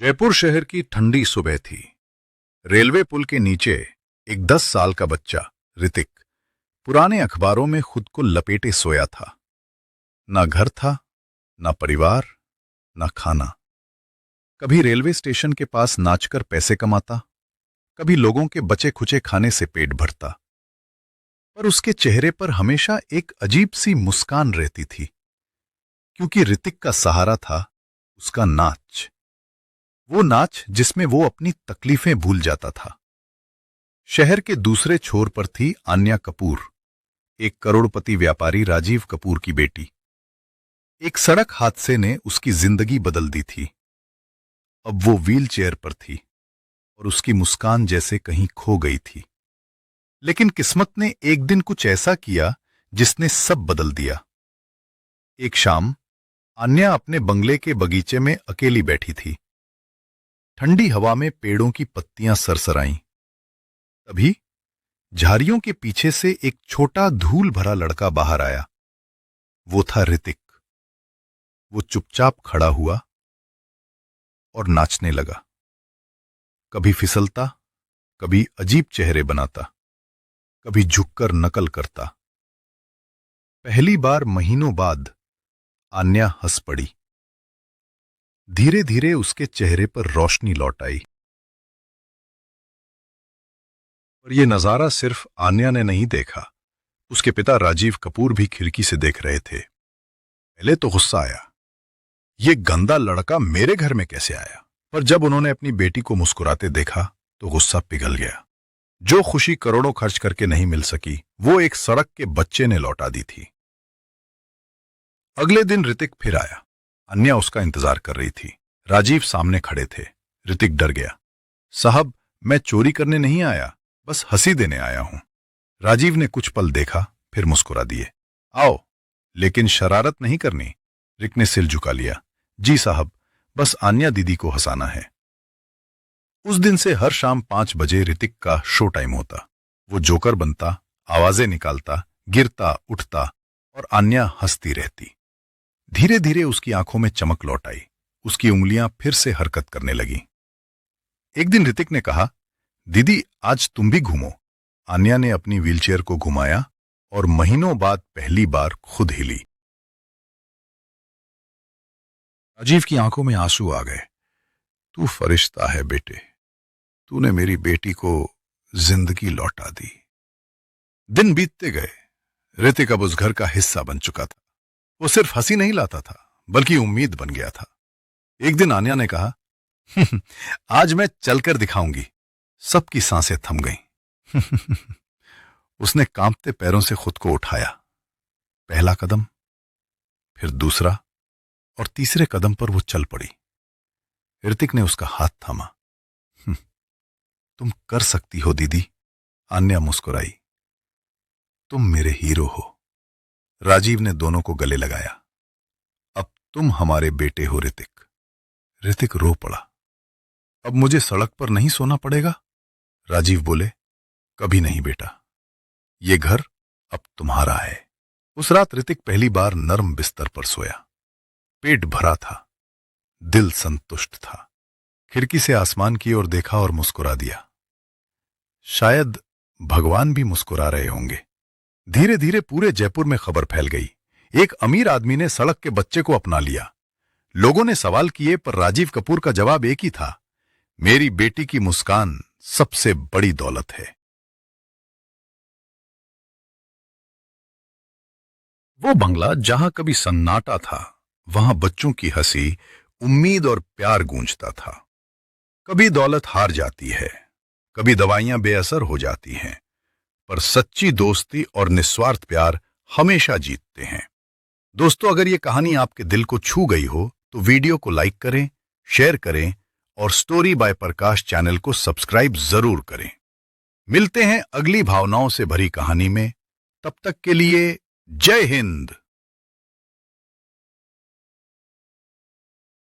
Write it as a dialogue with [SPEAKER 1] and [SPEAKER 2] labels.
[SPEAKER 1] जयपुर शहर की ठंडी सुबह थी। रेलवे पुल के नीचे एक 10 साल का बच्चा ऋतिक पुराने अखबारों में खुद को लपेटे सोया था। ना घर था, ना परिवार, ना खाना। कभी रेलवे स्टेशन के पास नाचकर पैसे कमाता, कभी लोगों के बचे खुचे खाने से पेट भरता, पर उसके चेहरे पर हमेशा एक अजीब सी मुस्कान रहती थी, क्योंकि ऋतिक का सहारा था उसका नाच। वो नाच जिसमें वो अपनी तकलीफें भूल जाता था। शहर के दूसरे छोर पर थी आन्या कपूर, एक करोड़पति व्यापारी राजीव कपूर की बेटी। एक सड़क हादसे ने उसकी जिंदगी बदल दी थी। अब वो व्हील चेयर पर थी और उसकी मुस्कान जैसे कहीं खो गई थी। लेकिन किस्मत ने एक दिन कुछ ऐसा किया जिसने सब बदल दिया। एक शाम आन्या अपने बंगले के बगीचे में अकेली बैठी थी। ठंडी हवा में पेड़ों की पत्तियां सरसराईं। तभी झाड़ियों के पीछे से एक छोटा धूल भरा लड़का बाहर आया। वो था ऋतिक। वो चुपचाप खड़ा हुआ और नाचने लगा। कभी फिसलता, कभी अजीब चेहरे बनाता, कभी झुककर नकल करता। पहली बार महीनों बाद आन्या हंस पड़ी। धीरे धीरे उसके चेहरे पर रोशनी लौट आई। पर यह नजारा सिर्फ आन्या ने नहीं देखा, उसके पिता राजीव कपूर भी खिड़की से देख रहे थे। पहले तो गुस्सा आया, ये गंदा लड़का मेरे घर में कैसे आया? पर जब उन्होंने अपनी बेटी को मुस्कुराते देखा तो गुस्सा पिघल गया। जो खुशी करोड़ों खर्च करके नहीं मिल सकी, वो एक सड़क के बच्चे ने लौटा दी थी। अगले दिन ऋतिक फिर आया। अन्या उसका इंतजार कर रही थी। राजीव सामने खड़े थे। ऋतिक डर गया। साहब, मैं चोरी करने नहीं आया, बस हंसी देने आया हूं। राजीव ने कुछ पल देखा, फिर मुस्कुरा दिए। आओ, लेकिन शरारत नहीं करनी। रिक ने सिर झुका लिया। जी साहब, बस आन्या दीदी को हंसाना है। उस दिन से हर शाम 5 बजे ऋतिक का शो टाइम होता। वो जोकर बनता, आवाजें निकालता, गिरता उठता और आन्या हंसती रहती। धीरे धीरे उसकी आंखों में चमक लौट आई। उसकी उंगलियां फिर से हरकत करने लगी। एक दिन ऋतिक ने कहा, दीदी आज तुम भी घूमो। आन्या ने अपनी व्हीलचेयर को घुमाया और महीनों बाद पहली बार खुद हिली। राजीव की आंखों में आंसू आ गए। तू फरिश्ता है बेटे, तूने मेरी बेटी को जिंदगी लौटा दी। दिन बीतते गए। ऋतिक अब उस घर का हिस्सा बन चुका था। वो सिर्फ हंसी नहीं लाता था, बल्कि उम्मीद बन गया था। एक दिन आन्या ने कहा, आज मैं चलकर दिखाऊंगी। सबकी सांसें थम गईं। उसने कांपते पैरों से खुद को उठाया। पहला कदम, फिर दूसरा और तीसरे कदम पर वो चल पड़ी। ऋतिक ने उसका हाथ थामा। तुम कर सकती हो दीदी, आन्या मुस्कुराई। तुम मेरे हीरो हो। राजीव ने दोनों को गले लगाया। अब तुम हमारे बेटे हो ऋतिक। ऋतिक रो पड़ा। अब मुझे सड़क पर नहीं सोना पड़ेगा? राजीव बोले, कभी नहीं बेटा, ये घर अब तुम्हारा है। उस रात ऋतिक पहली बार नर्म बिस्तर पर सोया। पेट भरा था, दिल संतुष्ट था। खिड़की से आसमान की ओर देखा और मुस्कुरा दिया। शायद भगवान भी मुस्कुरा रहे होंगे। धीरे धीरे पूरे जयपुर में खबर फैल गई। एक अमीर आदमी ने सड़क के बच्चे को अपना लिया। लोगों ने सवाल किए, पर राजीव कपूर का जवाब एक ही था, मेरी बेटी की मुस्कान सबसे बड़ी दौलत है। वो बंगला जहां कभी सन्नाटा था, वहां बच्चों की हंसी, उम्मीद और प्यार गूंजता था। कभी दौलत हार जाती है, कभी दवाइयां बेअसर हो जाती हैं, पर सच्ची दोस्ती और निस्वार्थ प्यार हमेशा जीतते हैं। दोस्तों, अगर ये कहानी आपके दिल को छू गई हो तो वीडियो को लाइक करें, शेयर करें और स्टोरी बाय प्रकाश चैनल को सब्सक्राइब जरूर करें। मिलते हैं अगली भावनाओं से भरी कहानी में। तब तक के लिए जय हिंद।